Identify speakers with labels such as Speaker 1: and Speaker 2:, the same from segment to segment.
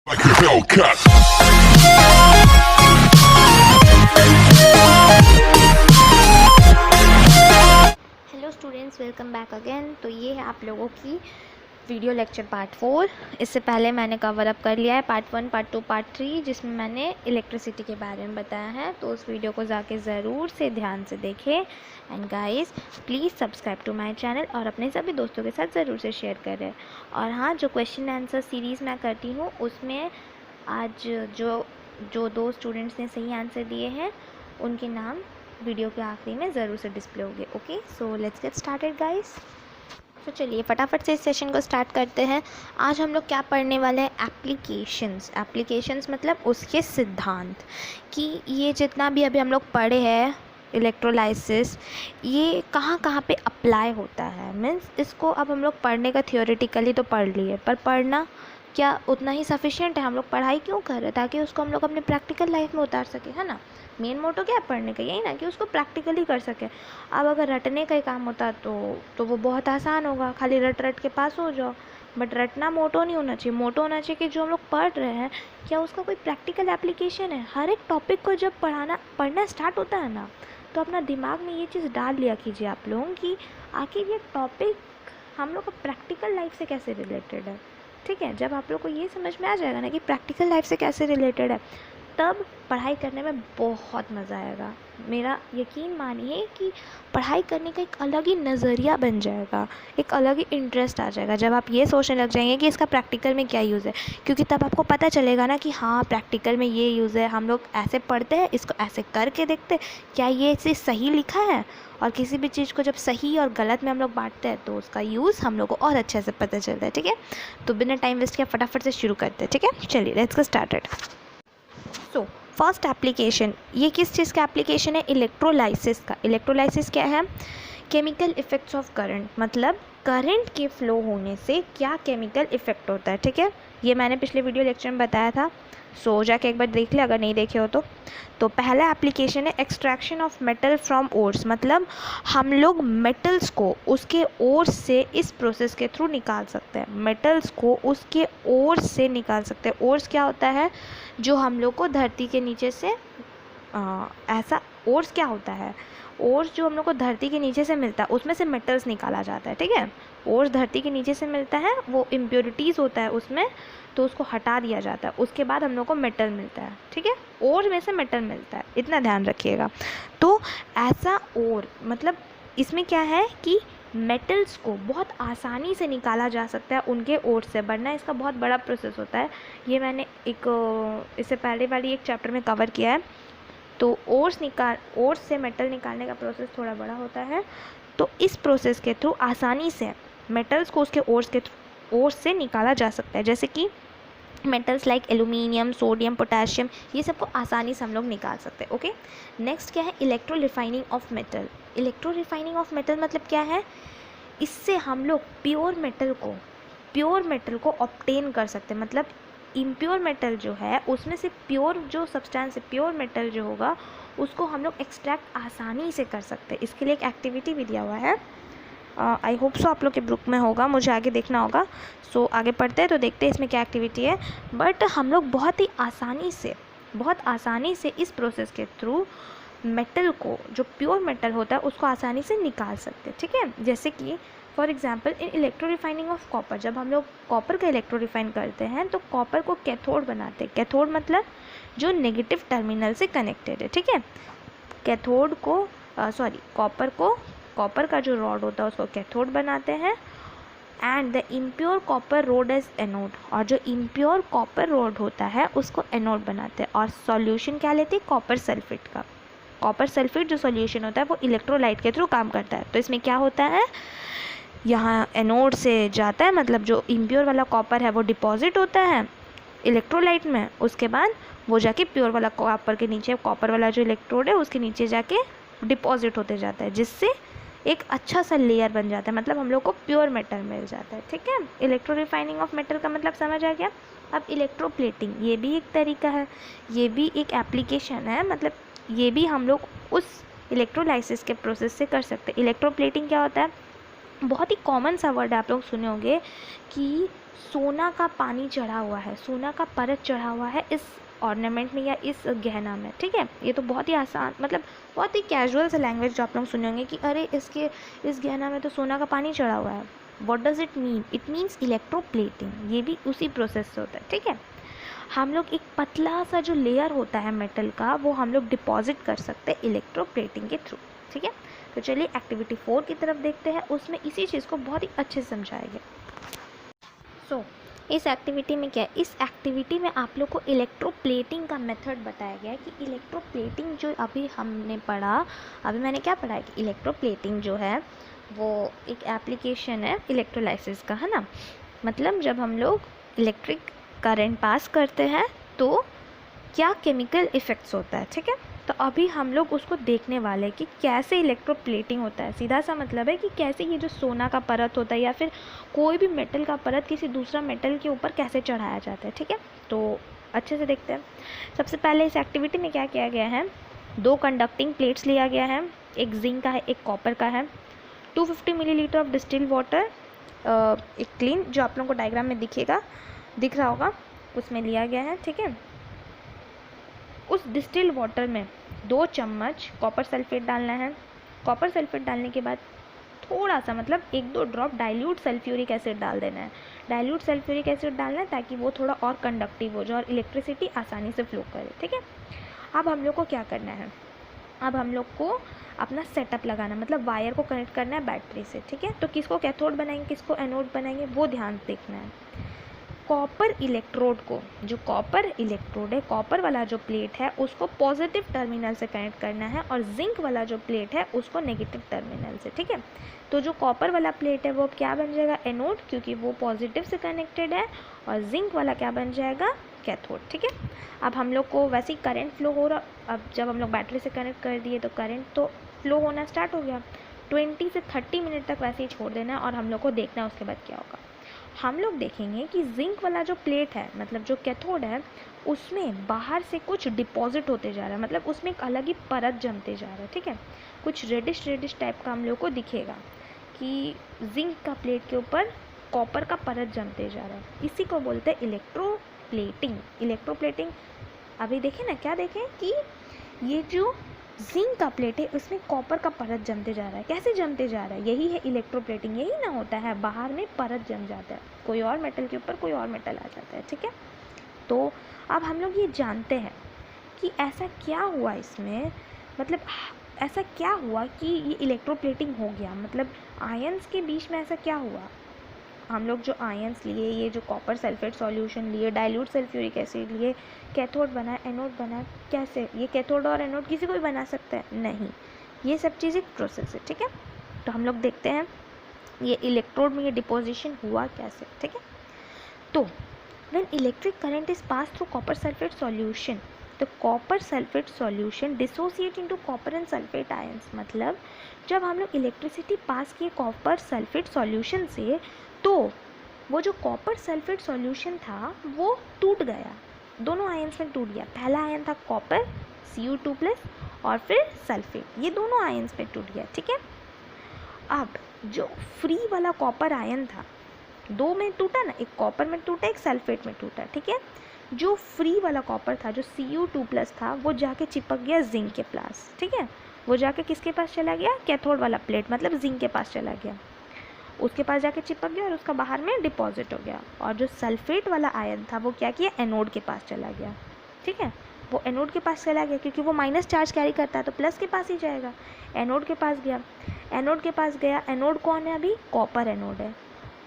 Speaker 1: Like a Hellcat.
Speaker 2: Hello students, welcome back again. तो ये है आप लोगों की वीडियो लेक्चर पार्ट 4। इससे पहले मैंने कवर अप कर लिया है पार्ट 1, पार्ट 2, पार्ट 3, जिसमें मैंने इलेक्ट्रिसिटी के बारे में बताया है। तो उस वीडियो को जाके ज़रूर से ध्यान से देखें। And guys, please subscribe to my channel और अपने सभी दोस्तों के साथ ज़रूर से शेयर करें। और हाँ, जो क्वेश्चन आंसर सीरीज़ मैं करती हूँ उसमें आज जो जो दो स्टूडेंट्स ने सही आंसर दिए हैं उनके नाम वीडियो के आखिरी में ज़रूर से डिस्प्ले होंगे। Okay, so let's get started guys. तो चलिए फटाफट से इस सेशन को स्टार्ट करते हैं। आज हम लोग क्या पढ़ने वाले हैं? एप्लीकेशंस मतलब उसके सिद्धांत, कि ये जितना भी अभी हम लोग पढ़े हैं इलेक्ट्रोलाइसिस, ये कहाँ कहाँ पे अप्लाई होता है। मीन्स इसको अब हम लोग पढ़ने का थियोरेटिकली तो पढ़ लिए, पर पढ़ना क्या उतना ही सफिशिएंट है? हम लोग पढ़ाई क्यों कर रहे हैं? ताकि उसको हम लोग अपने प्रैक्टिकल लाइफ में उतार सके, है ना। मेन मोटो क्या है पढ़ने का? यही ना, कि उसको प्रैक्टिकली कर सके। अब अगर रटने का ही काम होता तो वो बहुत आसान होगा, खाली रट रट के पास हो जाओ। बट रटना मोटो नहीं होना चाहिए। मोटो होना चाहिए कि जो हम लोग पढ़ रहे हैं क्या उसका कोई प्रैक्टिकल एप्लीकेशन है। हर एक टॉपिक को जब पढ़ना स्टार्ट होता है ना, तो अपना दिमाग में ये चीज़ डाल लिया कीजिए आप लोगों की आखिर ये टॉपिक हम लोग का प्रैक्टिकल लाइफ से कैसे रिलेटेड है। ठीक है, जब आप लोग को ये समझ में आ जाएगा ना कि प्रैक्टिकल लाइफ से कैसे रिलेटेड है, तब पढ़ाई करने में बहुत मज़ा आएगा। मेरा यकीन मानिए कि पढ़ाई करने का एक अलग ही नज़रिया बन जाएगा, एक अलग ही इंटरेस्ट आ जाएगा जब आप ये सोचने लग जाएंगे कि इसका प्रैक्टिकल में क्या यूज़ है। क्योंकि तब आपको पता चलेगा ना कि हाँ, प्रैक्टिकल में ये यूज़ है, हम लोग ऐसे पढ़ते हैं, इसको ऐसे करके देखते क्या ये चीज़ सही लिखा है। और किसी भी चीज़ को जब सही और गलत में हम लोग बांटते हैं तो उसका यूज़ हम लोग को और अच्छे से पता चलता है। ठीक है, तो बिना टाइम वेस्ट किए फटाफट से शुरू करते हैं। ठीक है, चलिए let's get started. So first application, ये किस चीज़ का एप्लीकेशन है? इलेक्ट्रोलाइसिस का। इलेक्ट्रोलाइसिस क्या है? केमिकल इफ़ेक्ट्स ऑफ करंट, मतलब करंट के फ्लो होने से क्या केमिकल इफ़ेक्ट होता है। ठीक है, ये मैंने पिछले वीडियो लेक्चर में बताया था, सो जाके एक बार देख ले अगर नहीं देखे हो तो पहला एप्लीकेशन है extraction of metal from ores, मतलब हम लोग मेटल्स को उसके ओर्स से इस प्रोसेस के थ्रू निकाल सकते हैं। मेटल्स को उसके ओर्स से निकाल सकते हैं। ओर्स क्या होता है? जो हम लोग को धरती के नीचे से ऐसा ओर्स क्या होता है? ओर्स जो हम लोग को धरती के नीचे से मिलता है उसमें से मेटल्स निकाला जाता है। ठीक है, ओर्स धरती के नीचे से मिलता है, वो इम्प्योरिटीज़ होता है उसमें, तो उसको हटा दिया जाता है, उसके बाद हम लोग को मेटल मिलता है। ठीक है, ओर में से मेटल मिलता है, इतना ध्यान रखिएगा। तो ऐसा ओर मतलब इसमें क्या है कि मेटल्स को बहुत आसानी से निकाला जा सकता है उनके ओर से, वरना इसका बहुत बड़ा प्रोसेस होता है। ये मैंने इससे पहले वाली एक चैप्टर में कवर किया है। तो ओर्स से मेटल निकालने का प्रोसेस थोड़ा बड़ा होता है। तो इस प्रोसेस के थ्रू आसानी से मेटल्स को उसके ओर्स से निकाला जा सकता है। जैसे कि metals like aluminium, sodium, potassium, ये सबको आसानी से हम लोग निकाल सकते हैं। ओके, नेक्स्ट क्या है? Electro refining of metal. Electro refining of metal मतलब क्या है? इससे हम लोग प्योर मेटल को ऑब्टेन कर सकते हैं। मतलब इम्प्योर मेटल जो है उसमें से प्योर जो सब्सटेंस है, प्योर मेटल जो होगा उसको हम लोग एक्सट्रैक्ट आसानी से कर सकते हैं। इसके लिए एक एक्टिविटी भी दिया हुआ है, आई होप सो आप लोग के बुक में होगा, मुझे आगे देखना होगा। सो आगे पढ़ते हैं तो देखते हैं इसमें क्या एक्टिविटी है। बट हम लोग बहुत आसानी से इस प्रोसेस के थ्रू मेटल को, जो प्योर मेटल होता है उसको आसानी से निकाल सकते हैं। ठीक है, जैसे कि for example in electro refining of copper, जब हम लोग कॉपर का इलेक्ट्रो रिफाइन करते हैं तो कॉपर को कैथोड बनाते हैं। कैथोड मतलब जो नेगेटिव टर्मिनल से कनेक्टेड है। ठीक है, कैथोड को कॉपर का जो रॉड होता है उसको कैथोड बनाते हैं, and the impure copper rod as anode, और जो इम्प्योर कॉपर रोड होता है उसको एनोड बनाते हैं। और सॉल्यूशन क्या लेते हैं? कॉपर सल्फेट का। कॉपर सल्फेट जो सॉल्यूशन होता है वो इलेक्ट्रोलाइट के थ्रू काम करता है। तो इसमें क्या होता है, यहाँ एनोड से जाता है, मतलब जो इम्प्योर वाला कॉपर है वो डिपॉजिट होता है इलेक्ट्रोलाइट में, उसके बाद वो जाके प्योर वाला कॉपर के नीचे, कॉपर वाला जो इलेक्ट्रोड है उसके नीचे जाके डिपॉजिट होते जाता है, जिससे एक अच्छा सा लेयर बन जाता है, मतलब हम लोग को प्योर मेटल मिल जाता है। ठीक है, इलेक्ट्रो रिफाइनिंग ऑफ मेटल का मतलब समझ आ गया। अब इलेक्ट्रोप्लेटिंग, ये भी एक तरीका है, ये भी एक एप्लीकेशन है, मतलब ये भी हम लोग उस इलेक्ट्रोलाइसिस के प्रोसेस से कर सकते हैं। इलेक्ट्रोप्लेटिंग क्या होता है? बहुत ही कॉमन सा वर्ड आप लोग सुने होंगे कि सोना का पानी चढ़ा हुआ है, सोना का परत चढ़ा हुआ है इस ऑर्नामेंट में या इस गहना में, ठीक है। ये तो बहुत ही आसान, मतलब बहुत ही कैजुअल सा लैंग्वेज जो आप लोग सुने होंगे कि अरे इसके इस गहना में तो सोना का पानी चढ़ा हुआ है। What does it mean? It means electroplating. ये भी उसी प्रोसेस से होता है, ठीक है। हम लोग एक पतला सा जो लेयर होता है मेटल का, वो हम लोग डिपॉजिट कर सकते हैं इलेक्ट्रोप्लेटिंग के थ्रू, ठीक है। तो चलिए एक्टिविटी 4 की तरफ देखते हैं, उसमें इसी चीज़ को बहुत ही अच्छे से समझाया गया। इस एक्टिविटी में क्या है, इस एक्टिविटी में आप लोग को इलेक्ट्रोप्लेटिंग का मेथड बताया गया है कि इलेक्ट्रोप्लेटिंग जो अभी हमने पढ़ा, अभी मैंने क्या पढ़ा है कि इलेक्ट्रोप्लेटिंग जो है वो एक एप्लीकेशन है इलेक्ट्रोलाइसिस का, है ना। मतलब जब हम लोग इलेक्ट्रिक करंट पास करते हैं तो क्या केमिकल इफ़ेक्ट्स होता है, ठीक है। तो अभी हम लोग उसको देखने वाले हैं कि कैसे इलेक्ट्रोप्लेटिंग होता है। सीधा सा मतलब है कि कैसे ये जो सोना का परत होता है या फिर कोई भी मेटल का परत किसी दूसरा मेटल के ऊपर कैसे चढ़ाया जाता है, ठीक है। तो अच्छे से देखते हैं। सबसे पहले इस एक्टिविटी में क्या किया गया है, 2 कंडक्टिंग प्लेट्स लिया गया है, एक जिंक का है एक कॉपर का है, 250 मिलीलीटर ऑफ डिस्टिल्ड वाटर, एक क्लीन जो आप लोगों को डायग्राम में दिख रहा होगा उसमें लिया गया है, ठीक है। उस डिस्टिल्ड वाटर में 2 चम्मच कॉपर सल्फेट डालना है। कॉपर सल्फेट डालने के बाद थोड़ा सा, मतलब 1-2 ड्रॉप डाइल्यूट सल्फ्यूरिक एसिड डाल देना है। डाइल्यूट सल्फ्यूरिक एसिड डालना है ताकि वो थोड़ा और कंडक्टिव हो जाए और इलेक्ट्रिसिटी आसानी से फ्लो करे, ठीक है। अब हम लोग को क्या करना है, अब हम लोग को अपना सेटअप लगाना, मतलब वायर को कनेक्ट करना है बैटरी से, ठीक है। तो किसको कैथोड बनाएंगे किसको एनोड बनाएंगे वो ध्यान देखना है। कॉपर इलेक्ट्रोड को, जो कॉपर इलेक्ट्रोड है, कॉपर वाला जो प्लेट है उसको पॉजिटिव टर्मिनल से कनेक्ट करना है और जिंक वाला जो प्लेट है उसको नेगेटिव टर्मिनल से, ठीक है। तो जो कॉपर वाला प्लेट है वो क्या बन जाएगा, एनोड, क्योंकि वो पॉजिटिव से कनेक्टेड है, और जिंक वाला क्या बन जाएगा, कैथोड, ठीक है। अब हम लोग को वैसे ही करंट फ्लो हो रहा, अब जब हम लोग बैटरी से कनेक्ट कर दिए तो करंट तो फ्लो होना स्टार्ट हो गया। 20 से 30 मिनट तक वैसे ही छोड़ देना है और हम लोग को देखना है उसके बाद क्या होगा। हम लोग देखेंगे कि जिंक वाला जो प्लेट है, मतलब जो कैथोड है, उसमें बाहर से कुछ डिपॉजिट होते जा रहा है, मतलब उसमें एक अलग ही परत जमते जा रहा है, ठीक है। कुछ रेडिश टाइप का हम लोग को दिखेगा कि जिंक का प्लेट के ऊपर कॉपर का परत जमते जा रहा है। इसी को बोलते हैं इलेक्ट्रोप्लेटिंग। इलेक्ट्रोप्लेटिंग अभी देखें ना, क्या देखें कि ये जो जिंक का प्लेट है उसमें कॉपर का परत जमते जा रहा है। कैसे जमते जा रहा है, यही है इलेक्ट्रोप्लेटिंग। यही ना होता है, बाहर में परत जम जाता है, कोई और मेटल के ऊपर कोई और मेटल आ जाता है, ठीक है। तो अब हम लोग ये जानते हैं कि ऐसा क्या हुआ इसमें, मतलब ऐसा क्या हुआ कि ये इलेक्ट्रोप्लेटिंग हो गया, मतलब आयंस के बीच में ऐसा क्या हुआ। हम लोग जो आयंस लिए, ये जो कॉपर सल्फेट सॉल्यूशन लिए, डाइल्यूट सल्फ्यूरिक एसिड लिए, कैथोड बना, एनोड बना, कैसे ये कैथोड और एनोड किसी को भी बना सकता है, नहीं, ये सब चीज़ एक प्रोसेस है, ठीक है। तो हम लोग देखते हैं ये इलेक्ट्रोड में ये डिपोजिशन हुआ कैसे, ठीक है। तो when electric current is pass through copper sulphate solution, तो copper sulphate solution dissociate into copper and sulphate ions, मतलब जब हम लोग इलेक्ट्रिसिटी पास किए कॉपर सल्फेट सॉल्यूशन से, तो वो जो कॉपर सल्फेट सॉल्यूशन था वो टूट गया, दोनों आयंस में टूट गया। पहला आयन था कॉपर Cu2+ और फिर सल्फेट, ये दोनों आयंस में टूट गया, ठीक है। अब जो फ्री वाला कॉपर आयन था, 2 में टूटा ना, एक कॉपर में टूटा एक सल्फेट में टूटा, ठीक है। जो फ्री वाला कॉपर था, जो Cu2+ था, वो जाके चिपक गया जिंक के पास, ठीक है। वो जाके किसके पास चला गया, कैथोड वाला प्लेट, मतलब जिंक के पास चला गया, उसके पास जाके चिपक गया और उसका बाहर में डिपॉजिट हो गया। और जो सल्फेट वाला आयन था वो क्या किया, एनोड के पास चला गया, ठीक है। वो एनोड के पास चला गया क्योंकि वो माइनस चार्ज कैरी करता है तो प्लस के पास ही जाएगा। एनोड के पास गया, एनोड के पास गया, एनोड कौन है अभी, कॉपर एनोड है।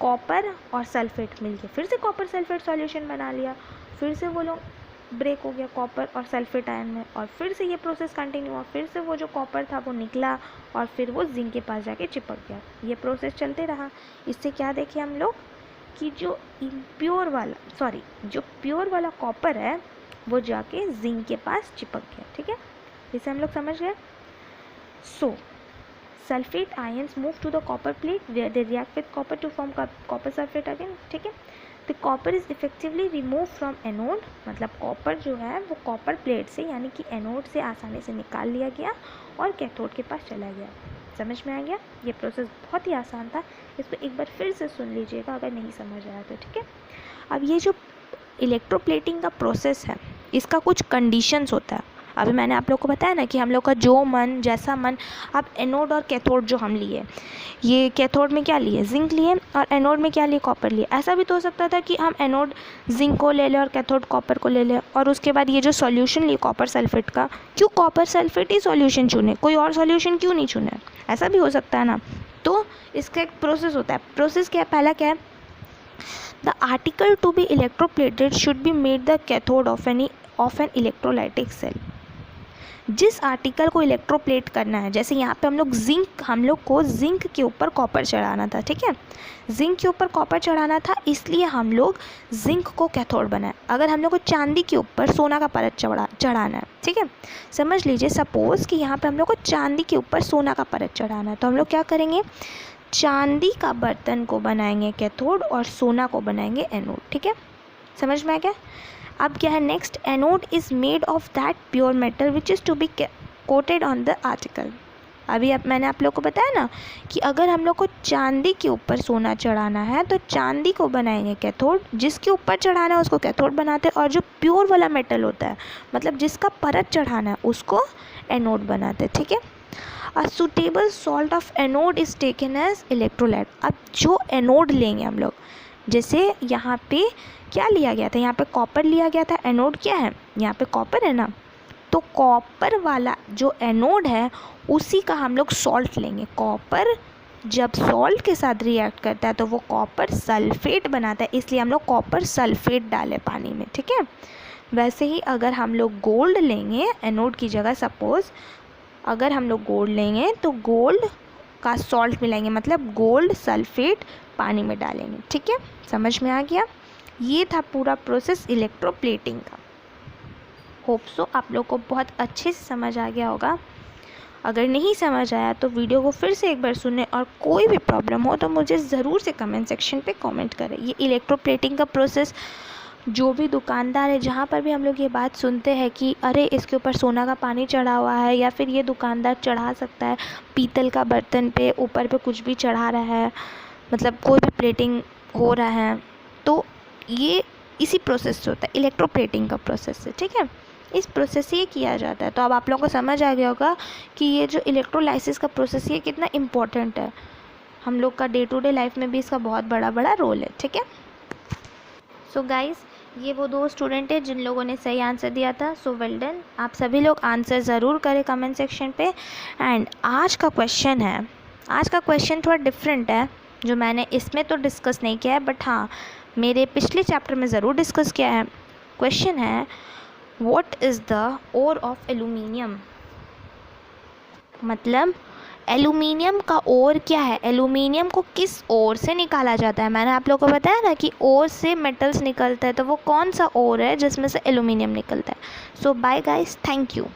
Speaker 2: कॉपर और सल्फेट मिलके फिर से कॉपर सल्फेट सॉल्यूशन बना लिया, फिर से वो लोग ब्रेक हो गया कॉपर और सल्फेट आयन में, और फिर से ये प्रोसेस कंटिन्यू हुआ, फिर से वो जो कॉपर था वो निकला और फिर वो जिंक के पास जाके चिपक गया। ये प्रोसेस चलते रहा। इससे क्या देखे हम लोग कि जो इम्प्योर वाला, सॉरी, जो प्योर वाला कॉपर है वो जाके जिंक के पास चिपक गया, ठीक है। इसे हम लोग समझ गए। So sulphate ions move to the copper plate where they react with copper to form copper sulphate again, ठीक है। The copper is effectively remove from anode, मतलब कॉपर जो है वो कॉपर प्लेट से यानी कि एनोड से आसानी से निकाल लिया गया और कैथोड के पास चला गया। समझ में आ गया? ये प्रोसेस बहुत ही आसान था, इसको एक बार फिर से सुन लीजिएगा अगर नहीं समझ आया तो, ठीक है। अब ये जो इलेक्ट्रोप्लेटिंग का प्रोसेस है, इसका कुछ कंडीशंस होता है। अभी मैंने आप लोग को बताया ना कि हम लोग का जो मन जैसा मन, अब एनोड और कैथोड जो हम लिए, ये कैथोड में क्या लिए, जिंक लिए, और एनोड में क्या लिए, कॉपर लिए। ऐसा भी तो हो सकता था कि हम एनोड जिंक को ले लें और कैथोड कॉपर को ले लें, और उसके बाद ये जो सॉल्यूशन लिए कॉपर सल्फेट का, क्यों कॉपर सल्फेट ही सॉल्यूशन चुने, कोई और सॉल्यूशन क्यों नहीं चुने, ऐसा भी हो सकता है ना। तो इसका एक प्रोसेस होता है। प्रोसेस क्या है, पहला क्या है, the article to be electroplated should be made the cathode of an electrolytic cell. जिस आर्टिकल को इलेक्ट्रोप्लेट करना है, जैसे यहाँ पे हम लोग को जिंक के ऊपर कॉपर चढ़ाना था, ठीक है, जिंक के ऊपर कॉपर चढ़ाना था, इसलिए हम लोग जिंक को कैथोड बनाए। अगर हम लोग को चांदी के ऊपर सोना का परत चढ़ाना है, ठीक है, समझ लीजिए सपोज़ कि यहाँ पे हम लोग को चांदी के ऊपर सोना का परत चढ़ाना है, तो हम लोग क्या करेंगे, चांदी का बर्तन को बनाएंगे कैथोड और सोना को बनाएंगे एनोड, ठीक है, समझ में आ गया। अब क्या है next, anode is made of that pure metal which is to be coated on the article. अभी अब मैंने आप लोग को बताया ना कि अगर हम लोग को चांदी के ऊपर सोना चढ़ाना है तो चांदी को बनाएंगे कैथोड, जिसके ऊपर चढ़ाना है उसको कैथोड बनाते हैं, और जो प्योर वाला मेटल होता है, मतलब जिसका परत चढ़ाना है, उसको एनोड बनाते हैं, ठीक है। A suitable salt of anode is taken as electrolyte. अब जो एनोड लेंगे हम लोग, जैसे यहाँ पे क्या लिया गया था, यहाँ पे कॉपर लिया गया था, एनोड क्या है, यहाँ पे कॉपर है ना, तो कॉपर वाला जो एनोड है उसी का हम लोग सॉल्ट लेंगे। कॉपर जब सॉल्ट के साथ रिएक्ट करता है तो वो कॉपर सल्फेट बनाता है, इसलिए हम लोग कॉपर सल्फेट डालें पानी में, ठीक है। वैसे ही अगर हम लोग गोल्ड लेंगे एनोड की जगह, सपोज़ अगर हम लोग गोल्ड लेंगे तो गोल्ड का सॉल्ट मिलाएंगे, मतलब गोल्ड सल्फेट पानी में डालेंगे, ठीक है, समझ में आ गया। ये था पूरा प्रोसेस इलेक्ट्रोप्लेटिंग का। होप सो आप लोग को बहुत अच्छे से समझ आ गया होगा। अगर नहीं समझ आया तो वीडियो को फिर से एक बार सुनें, और कोई भी प्रॉब्लम हो तो मुझे ज़रूर से कमेंट सेक्शन पे कमेंट करें। ये इलेक्ट्रोप्लेटिंग का प्रोसेस, जो भी दुकानदार है, जहाँ पर भी हम लोग ये बात सुनते हैं कि अरे इसके ऊपर सोना का पानी चढ़ा हुआ है, या फिर ये दुकानदार चढ़ा सकता है पीतल का बर्तन पे, ऊपर पे कुछ भी चढ़ा रहा है, मतलब कोई भी प्लेटिंग हो रहा है, तो ये इसी प्रोसेस से होता है, इलेक्ट्रोप्लेटिंग का प्रोसेस से, ठीक है। इस प्रोसेस से ये किया जाता है। तो अब आप लोगों को समझ आ गया होगा कि ये जो इलेक्ट्रोलाइसिस का प्रोसेस ये कितना इम्पोर्टेंट है, हम लोग का डे टू डे लाइफ में भी इसका बहुत बड़ा रोल है, ठीक है। सो गाइस, ये वो 2 स्टूडेंट हैं जिन लोगों ने सही आंसर दिया था, सो वेल डन। आप सभी लोग आंसर ज़रूर करें कमेंट सेक्शन पे। एंड आज का क्वेश्चन थोड़ा डिफरेंट है, जो मैंने इसमें तो डिस्कस नहीं किया है, बट हाँ मेरे पिछले चैप्टर में ज़रूर डिस्कस किया है। क्वेश्चन है, what is the ore of aluminium, मतलब एल्यूमिनियम का ओर क्या है, एल्यूमिनियम को किस ओर से निकाला जाता है। मैंने आप लोगों को बताया ना कि ओर से मेटल्स निकलता है, तो वो कौन सा ओर है जिसमें से एल्यूमिनियम निकलता है। सो बाय गाइस, थैंक यू।